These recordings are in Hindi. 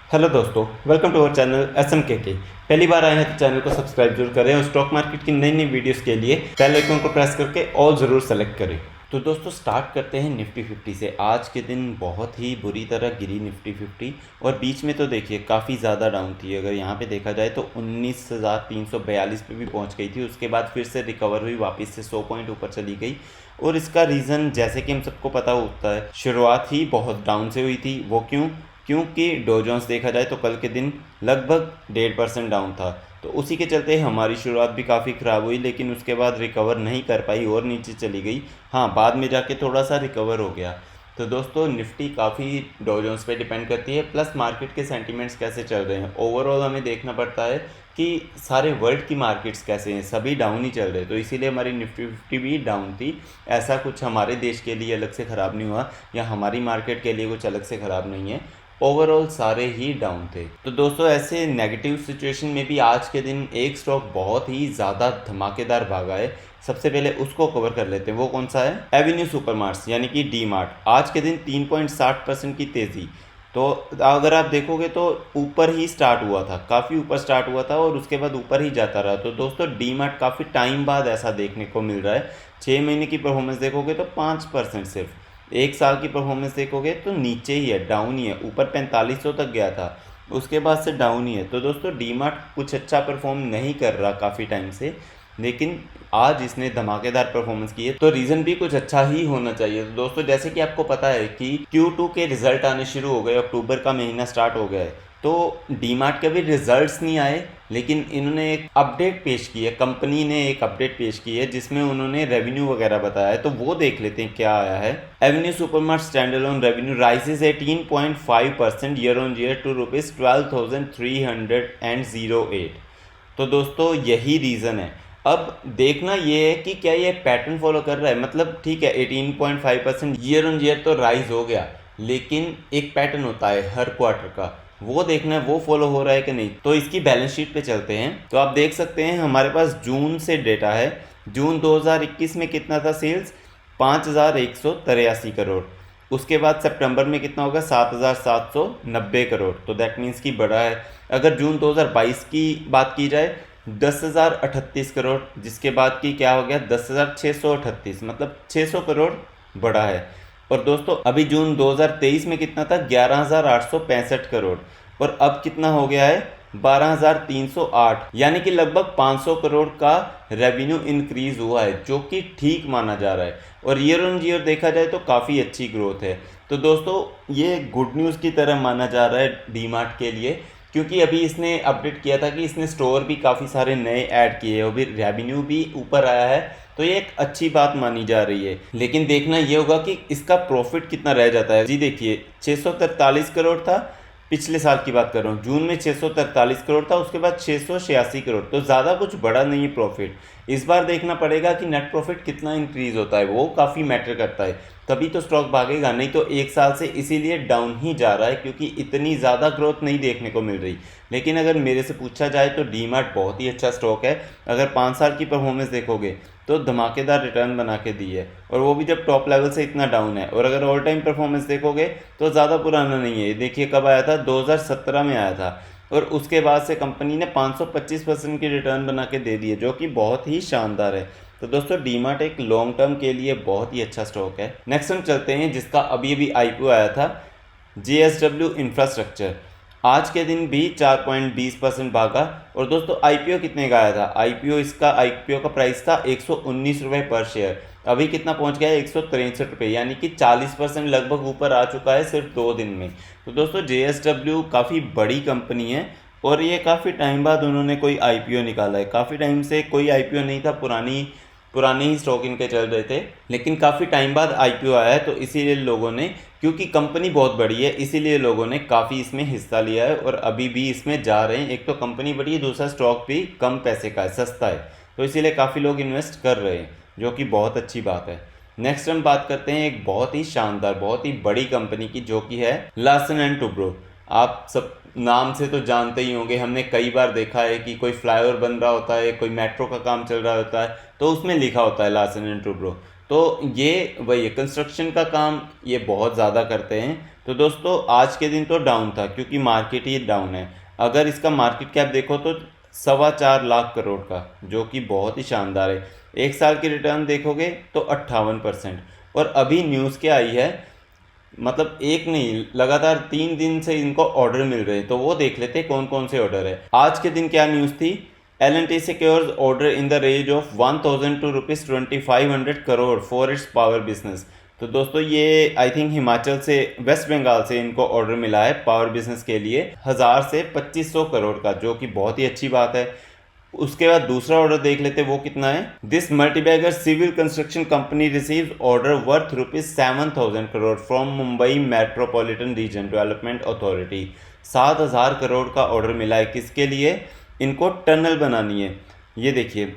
हेलो दोस्तों, welcome to our channel SMKK। पहली बार आए हैं तो चैनल को सब्सक्राइब जरूर करें और स्टॉक मार्केट की नई नई वीडियोस के लिए बेल आइकन को प्रेस करके ऑल ज़रूर सेलेक्ट करें। तो दोस्तों स्टार्ट करते हैं निफ्टी 50 से। आज के दिन बहुत ही बुरी तरह गिरी निफ्टी 50 और बीच में तो देखिए काफ़ी ज़्यादा डाउन थी। अगर यहाँ पे देखा जाए तो 19,342 पे भी पहुँच गई थी। उसके बाद फिर से रिकवर हुई, वापस से 100 पॉइंट ऊपर चली गई। और इसका रीज़न जैसे कि हम सबको पता होता है, शुरुआत ही बहुत डाउन से हुई थी। वो क्योंकि डो जोन्स देखा जाए तो कल के दिन लगभग 1.5% डाउन था। तो उसी के चलते हमारी शुरुआत भी काफ़ी ख़राब हुई, लेकिन उसके बाद रिकवर नहीं कर पाई और नीचे चली गई। हाँ, बाद में जाके थोड़ा सा रिकवर हो गया। तो दोस्तों निफ्टी काफ़ी डो जोन्स पे डिपेंड करती है, प्लस मार्केट के सेंटिमेंट्स कैसे चल रहे हैं। ओवरऑल हमें देखना पड़ता है कि सारे वर्ल्ड की मार्केट्स कैसे हैं, सभी डाउन ही चल रहे। तो इसीलिए हमारी निफ्टी 50 भी डाउन थी। ऐसा कुछ हमारे देश के लिए अलग से ख़राब नहीं हुआ या हमारी मार्केट के लिए कुछ अलग से ख़राब नहीं है। ओवरऑल सारे ही डाउन थे। तो दोस्तों ऐसे नेगेटिव सिचुएशन में भी आज के दिन एक स्टॉक बहुत ही ज़्यादा धमाकेदार भागा है। सबसे पहले उसको कवर कर लेते हैं। वो कौन सा है? एवेन्यू सुपरमार्ट्स यानी कि डी मार्ट। आज के दिन 3.60% की तेज़ी। तो अगर आप देखोगे तो ऊपर ही स्टार्ट हुआ था, काफ़ी ऊपर स्टार्ट हुआ था और उसके बाद ऊपर ही जाता रहा। तो दोस्तों डी मार्ट काफ़ी टाइम बाद ऐसा देखने को मिल रहा है। 6 महीने की परफॉर्मेंस देखोगे तो 5% सिर्फ। एक साल की परफॉर्मेंस देखोगे तो नीचे ही है, डाउन ही है। ऊपर 4500 तक गया था, उसके बाद से डाउन ही है। तो दोस्तों डीमार्ट कुछ अच्छा परफॉर्म नहीं कर रहा काफ़ी टाइम से, लेकिन आज इसने धमाकेदार परफॉर्मेंस की है तो रीज़न भी कुछ अच्छा ही होना चाहिए। तो दोस्तों जैसे कि आपको पता है कि Q2 के रिजल्ट आने शुरू हो गए, अक्टूबर का महीना स्टार्ट हो गया है। तो डीमार्ट के भी रिजल्ट्स नहीं आए, लेकिन इन्होंने एक अपडेट पेश की है, कंपनी ने एक अपडेट पेश की है जिसमें उन्होंने रेवेन्यू वगैरह बताया है। तो वो देख लेते हैं क्या आया है। Avenue Supermart standalone revenue rises 18.5% year on year to ₹12,308। तो दोस्तों यही रीज़न है। अब देखना ये है कि क्या ये पैटर्न फॉलो कर रहा है। मतलब ठीक है, 18.5% ईयर ऑन ईयर तो राइज हो गया, लेकिन एक पैटर्न होता है हर क्वार्टर का, वो देखना है वो फॉलो हो रहा है कि नहीं। तो इसकी बैलेंस शीट पे चलते हैं। तो आप देख सकते हैं हमारे पास जून से डेटा है। जून 2021 में कितना था सेल्स? 5,183 करोड़। उसके बाद सितंबर में कितना होगा? 7,790 करोड़। तो दैट मीन्स कि बढ़ा है। अगर जून 2022 की बात की जाए 10,038 करोड़, जिसके बाद की क्या हो गया 10,638, मतलब 600 करोड़ बढ़ा है। और दोस्तों अभी जून 2023 में कितना था? 11,865 करोड़। और अब कितना हो गया है? 12,308, यानी कि लगभग 500 करोड़ का रेवेन्यू इंक्रीज हुआ है, जो कि ठीक माना जा रहा है। और ईयर ऑन ईयर देखा जाए तो काफ़ी अच्छी ग्रोथ है। तो दोस्तों ये गुड न्यूज़ की तरह माना जा रहा है डीमार्ट के लिए, क्योंकि अभी इसने अपडेट किया था कि इसने स्टोर भी काफ़ी सारे नए ऐड किए और भी रेवेन्यू भी ऊपर आया है। तो ये एक अच्छी बात मानी जा रही है। लेकिन देखना ये होगा कि इसका प्रॉफिट कितना रह जाता है। जी देखिए 643 करोड़ था, पिछले साल की बात कर रहा हूँ, जून में 643 करोड़ था, उसके बाद 686 करोड़। तो ज़्यादा कुछ बड़ा नहीं है प्रॉफिट। इस बार देखना पड़ेगा कि नेट प्रॉफिट कितना इंक्रीज होता है, वो काफ़ी मैटर करता है। तभी तो स्टॉक भागेगा, नहीं तो एक साल से इसीलिए डाउन ही जा रहा है क्योंकि इतनी ज़्यादा ग्रोथ नहीं देखने को मिल रही। लेकिन अगर मेरे से पूछा जाए तो डीमार्ट बहुत ही अच्छा स्टॉक है। अगर 5 साल की परफॉर्मेंस देखोगे तो धमाकेदार रिटर्न बना के दी है, और वो भी जब टॉप लेवल से इतना डाउन है। और अगर ऑल टाइम परफॉर्मेंस देखोगे तो ज़्यादा पुराना नहीं है। देखिए कब आया था? 2017 में आया था, और उसके बाद से कंपनी ने 525% की रिटर्न बना के दे दी है, जो कि बहुत ही शानदार है। तो दोस्तों डीमार्ट एक लॉन्ग टर्म के लिए बहुत ही अच्छा स्टॉक है। नेक्स्ट हम चलते हैं जिसका अभी अभी IPO आया था, JSW इंफ्रास्ट्रक्चर। आज के दिन भी 4.20% भागा। और दोस्तों IPO कितने का आया था? IPO का प्राइस था 119 रुपये पर शेयर। अभी कितना पहुंच गया है? 163 रुपये, यानी कि 40% लगभग ऊपर आ चुका है सिर्फ 2 दिन में। तो दोस्तों JSW काफ़ी बड़ी कंपनी है और ये काफ़ी टाइम बाद उन्होंने कोई IPO निकाला है। काफ़ी टाइम से कोई IPO नहीं था, पुराने ही स्टॉक इनके चल रहे थे, लेकिन काफ़ी टाइम बाद IPO आया है। तो इसीलिए लोगों ने, क्योंकि कंपनी बहुत बड़ी है, इसीलिए लोगों ने काफ़ी इसमें हिस्सा लिया है और अभी भी इसमें जा रहे हैं। एक तो कंपनी बड़ी है, दूसरा स्टॉक भी कम पैसे का है, सस्ता है। तो इसीलिए काफ़ी लोग इन्वेस्ट कर रहे हैं, जो कि बहुत अच्छी बात है। नेक्स्ट हम बात करते हैं एक बहुत ही शानदार, बहुत ही बड़ी कंपनी की, जो कि है लार्सन एंड टुब्रो। आप सब नाम से तो जानते ही होंगे, हमने कई बार देखा है कि कोई फ्लाईओवर बन रहा होता है, कोई मेट्रो का काम चल रहा होता है, तो उसमें लिखा होता है लार्सन एंड टुब्रो। तो ये वही है, कंस्ट्रक्शन का काम ये बहुत ज़्यादा करते हैं। तो दोस्तों आज के दिन तो डाउन था क्योंकि मार्केट ही डाउन है। अगर इसका मार्केट कैप देखो तो 4.25 लाख करोड़ का, जो कि बहुत ही शानदार है। एक साल की रिटर्न देखोगे तो 58%। और अभी न्यूज़ क्या आई है, मतलब एक नहीं लगातार 3 दिन से इनको ऑर्डर मिल रहे हैं, तो वो देख लेते हैं कौन कौन से ऑर्डर है। आज के दिन क्या न्यूज़ थी, L&T secures order in the range of 1000 to rupees 2500 crore for its power business. तो दोस्तों ये आई थिंक हिमाचल से, वेस्ट बंगाल से इनको ऑर्डर मिला है पावर बिजनेस के लिए 1000 से 2500 करोड़ का, जो कि बहुत ही अच्छी बात है। उसके बाद दूसरा ऑर्डर देख लेते वो कितना है। This multibagger civil construction company receive order worth rupees 7000 crore from Mumbai metropolitan region development authority. 7000 crore का ऑर्डर मिला है, किसके लिए, इनको टनल बनानी है। ये देखिए,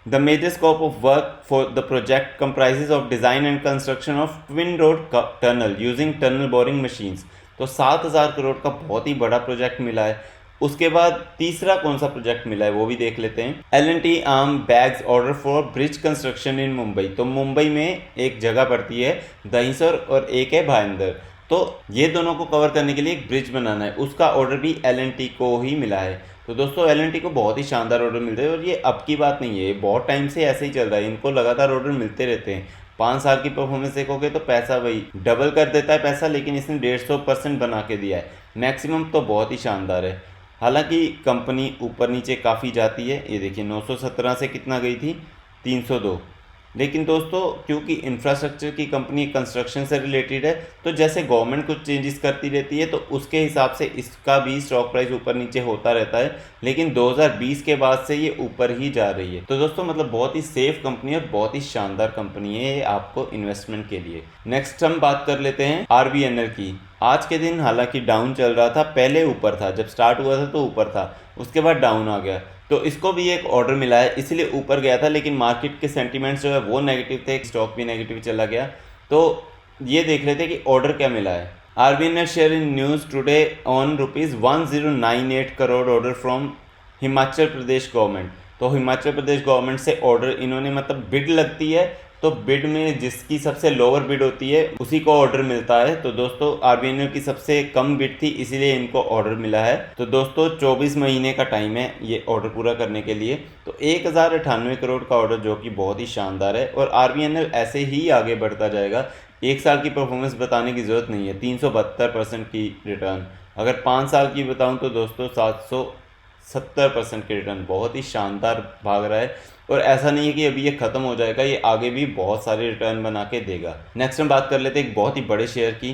the major scope of work for the project comprises of design and construction of twin road tunnel using tunnel boring machines. तो 7000 करोड़ का बहुत ही बड़ा प्रोजेक्ट मिला है। उसके बाद तीसरा कौन सा प्रोजेक्ट मिला है वो भी देख लेते हैं। L&T arm bags order for bridge construction इन मुंबई। तो मुंबई में एक जगह पड़ती है दहिसर और एक है भाईंदर, तो ये दोनों को कवर करने के लिए एक ब्रिज बनाना है, उसका ऑर्डर भी L&T को ही मिला है। तो दोस्तों L&T को बहुत ही शानदार ऑर्डर मिल रहे हैं, और ये अब की बात नहीं है, बहुत टाइम से ऐसे ही चल रहा है, इनको लगातार ऑर्डर मिलते रहते हैं। 5 साल की परफॉर्मेंस देखोगे तो पैसा वही डबल कर देता है पैसा, लेकिन इसने 150% बना के दिया है मैक्सिमम, तो बहुत ही शानदार है। हालांकि कंपनी ऊपर नीचे काफ़ी जाती है, ये देखिए 917 से कितना गई थी, 302। लेकिन दोस्तों क्योंकि इंफ्रास्ट्रक्चर की कंपनी कंस्ट्रक्शन से रिलेटेड है, तो जैसे गवर्नमेंट कुछ चेंजेस करती रहती है तो उसके हिसाब से इसका भी स्टॉक प्राइस ऊपर नीचे होता रहता है, लेकिन 2020 के बाद से ये ऊपर ही जा रही है। तो दोस्तों मतलब बहुत ही सेफ कंपनी है और बहुत ही शानदार कंपनी है ये आपको इन्वेस्टमेंट के लिए। नेक्स्ट हम बात कर लेते हैं RVNL की। आज के दिन हालांकि डाउन चल रहा था, पहले ऊपर था, जब स्टार्ट हुआ था तो ऊपर था, उसके बाद डाउन आ गया। तो इसको भी एक ऑर्डर मिला है, इसलिए ऊपर गया था, लेकिन मार्केट के सेंटीमेंट्स जो है वो नेगेटिव थे, स्टॉक भी नेगेटिव चला गया। तो ये देख लेते हैं कि ऑर्डर क्या मिला है। RVNL share in news today on ₹1098 crore order from Himachal Pradesh government. तो हिमाचल प्रदेश गवर्नमेंट से ऑर्डर इन्होंने, मतलब बिड लगती है, तो बिड में जिसकी सबसे लोअर बिड होती है उसी को ऑर्डर मिलता है। तो दोस्तों RVNL की सबसे कम बिड थी, इसीलिए इनको ऑर्डर मिला है। तो दोस्तों 24 महीने का टाइम है ये ऑर्डर पूरा करने के लिए। तो 1098 करोड़ का ऑर्डर, जो कि बहुत ही शानदार है, और RVNL ऐसे ही आगे बढ़ता जाएगा। एक साल की परफॉर्मेंस बताने की ज़रूरत नहीं है, 372% की रिटर्न। अगर 5 साल की बताऊँ तो दोस्तों 770% की रिटर्न, बहुत ही शानदार भाग रहा है। और ऐसा नहीं है कि अभी ये ख़त्म हो जाएगा, ये आगे भी बहुत सारे रिटर्न बना के देगा। नेक्स्ट हम बात कर लेते हैं एक बहुत ही बड़े शेयर की,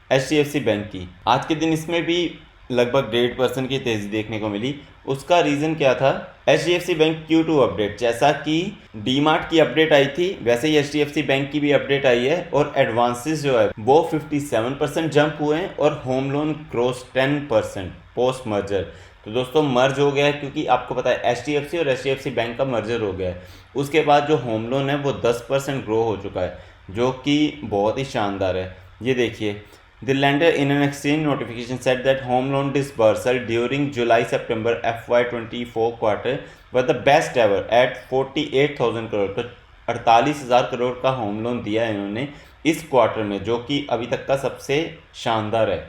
HDFC बैंक की। आज के दिन इसमें भी लगभग 1.5% की तेज़ी देखने को मिली। उसका रीज़न क्या था, HDFC बैंक Q2 अपडेट, जैसा कि डीमार्ट की अपडेट आई थी वैसे ही HDFC बैंक की भी अपडेट आई है, और एडवांसेस जो है वो 57% जंप हुए हैं, और home loan grows 10% post merger. तो दोस्तों मर्ज हो गया है, क्योंकि आपको पता है HDFC और HDFC बैंक का मर्जर हो गया है। उसके बाद जो होम लोन है वो 10% ग्रो हो चुका है, जो कि बहुत ही शानदार है। ये देखिए, the lender in an exchange notification set that home loan disbursal during July September FY24 quarter were the best ever eight 48,000 crore. तो 48,000 करोड़ का होम लोन दिया है इन्होंने इस क्वार्टर में, जो कि अभी तक का सबसे शानदार है।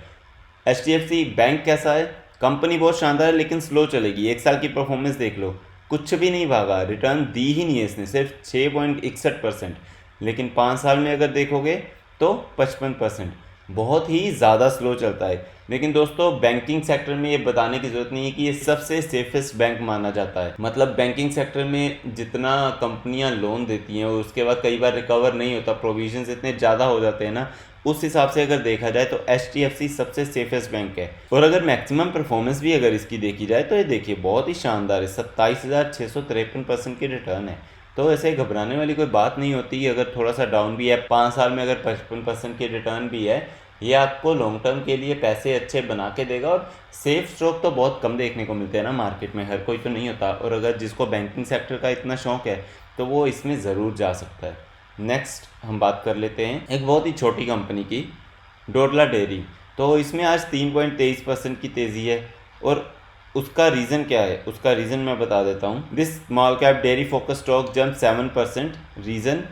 HDFC बैंक कैसा है, कंपनी बहुत शानदार है, लेकिन स्लो चलेगी। एक साल की परफॉर्मेंस देख लो, कुछ भी नहीं भागा, रिटर्न दी ही नहीं है इसने, सिर्फ 6.61%। लेकिन 5 साल में अगर देखोगे तो 55%, बहुत ही ज़्यादा स्लो चलता है। लेकिन दोस्तों बैंकिंग सेक्टर में ये बताने की ज़रूरत नहीं है कि ये सबसे सेफेस्ट बैंक माना जाता है। मतलब बैंकिंग सेक्टर में जितना कंपनियां लोन देती हैं और उसके बाद कई बार रिकवर नहीं होता, प्रोविजंस इतने ज़्यादा हो जाते हैं ना, उस हिसाब से अगर देखा जाए तो HDFC सबसे सेफेस्ट बैंक है। और अगर मैक्सिमम परफॉर्मेंस भी अगर इसकी देखी जाए तो ये देखिए बहुत ही शानदार है, 27,653% की रिटर्न है। तो ऐसे घबराने वाली कोई बात नहीं होती। अगर थोड़ा सा डाउन भी है, 5 साल में अगर 55% की रिटर्न भी है, ये आपको लॉन्ग टर्म के लिए पैसे अच्छे बना के देगा। और सेफ स्टॉक तो बहुत कम देखने को मिलते हैं ना मार्केट में, हर कोई तो नहीं होता। और अगर जिसको बैंकिंग सेक्टर का इतना शौक है तो वो इसमें ज़रूर जा सकता है। नेक्स्ट हम बात कर लेते हैं एक बहुत ही छोटी कंपनी की, डोडला डेयरी। तो इसमें आज 3.23% की तेज़ी है, और उसका रीज़न क्या है, उसका रीज़न मैं बता देता हूँ। This small cap dairy focus stock jump 7%। Reason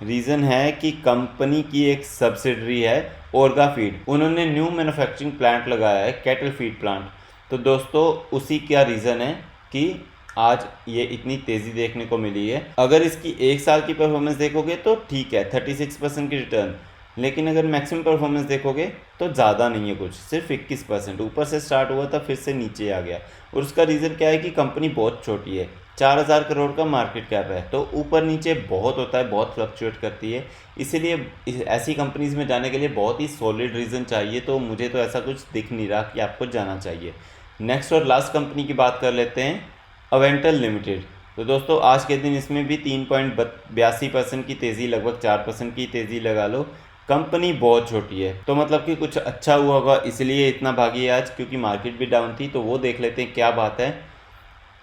reason है कि कंपनी की एक सब्सिडरी है ओर्गा फीड, उन्होंने न्यू मैन्युफैक्चरिंग प्लांट लगाया है, कैटल फीड प्लांट। तो दोस्तों उसी का रीज़न है कि आज ये इतनी तेज़ी देखने को मिली है। अगर इसकी एक साल की परफॉर्मेंस देखोगे तो ठीक है 36% की रिटर्न, लेकिन अगर मैक्सिमम परफॉर्मेंस देखोगे तो ज़्यादा नहीं है कुछ, सिर्फ 21%। ऊपर से स्टार्ट हुआ था फिर से नीचे आ गया। और उसका रीज़न क्या है कि कंपनी बहुत छोटी है, 4000 करोड़ का मार्केट कैप है, तो ऊपर नीचे बहुत होता है, बहुत फ्लक्चुएट करती है। इसीलिए ऐसी कंपनीज़ में जाने के लिए बहुत ही सॉलिड रीज़न चाहिए। तो मुझे तो ऐसा कुछ दिख नहीं रहा कि आपको जाना चाहिए। नेक्स्ट और लास्ट कंपनी की बात कर लेते हैं, अवेंटल लिमिटेड। तो दोस्तों आज के दिन इसमें भी 3.82% की तेज़ी, लगभग 4% की तेज़ी लगा लो। कंपनी बहुत छोटी है, तो मतलब कि कुछ अच्छा हुआ होगा इसलिए इतना भागी है आज, क्योंकि मार्केट भी डाउन थी। तो वो देख लेते हैं क्या बात है।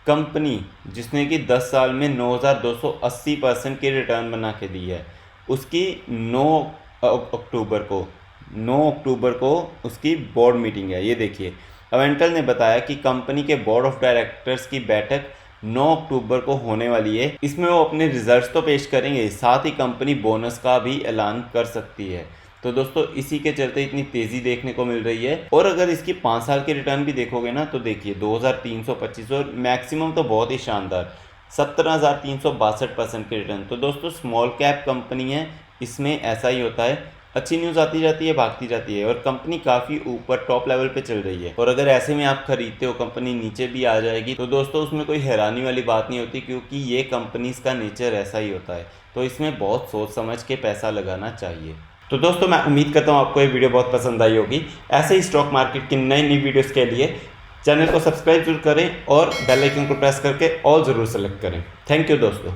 कंपनी जिसने कि 10 साल में 9280% की रिटर्न बना के दी है, उसकी 9 अक्टूबर को उसकी बोर्ड मीटिंग है। ये देखिए, अवेंटल ने बताया कि कंपनी के बोर्ड ऑफ डायरेक्टर्स की बैठक 9 अक्टूबर को होने वाली है। इसमें वो अपने रिजल्ट्स तो पेश करेंगे, साथ ही कंपनी बोनस का भी ऐलान कर सकती है। तो दोस्तों इसी के चलते इतनी तेज़ी देखने को मिल रही है। और अगर इसकी 5 साल की रिटर्न भी देखोगे ना, तो देखिए 2325 और मैक्सिमम तो बहुत ही शानदार 17,362% की रिटर्न। तो दोस्तों स्मॉल कैप कंपनी है, इसमें ऐसा ही होता है, अच्छी न्यूज़ आती जाती है, भागती जाती है, और कंपनी काफ़ी ऊपर टॉप लेवल पे चल रही है। और अगर ऐसे में आप खरीदते हो, कंपनी नीचे भी आ जाएगी, तो दोस्तों उसमें कोई हैरानी वाली बात नहीं होती, क्योंकि ये कंपनीज का नेचर ऐसा ही होता है। तो इसमें बहुत सोच समझ के पैसा लगाना चाहिए। तो दोस्तों मैं उम्मीद करता हूँ आपको ये वीडियो बहुत पसंद आई होगी। ऐसे ही स्टॉक मार्केट की नई नई वीडियोज़ के लिए चैनल को सब्सक्राइब जरूर करें और बेल आइकन को प्रेस करके ऑल ज़रूर सेलेक्ट करें। थैंक यू दोस्तों।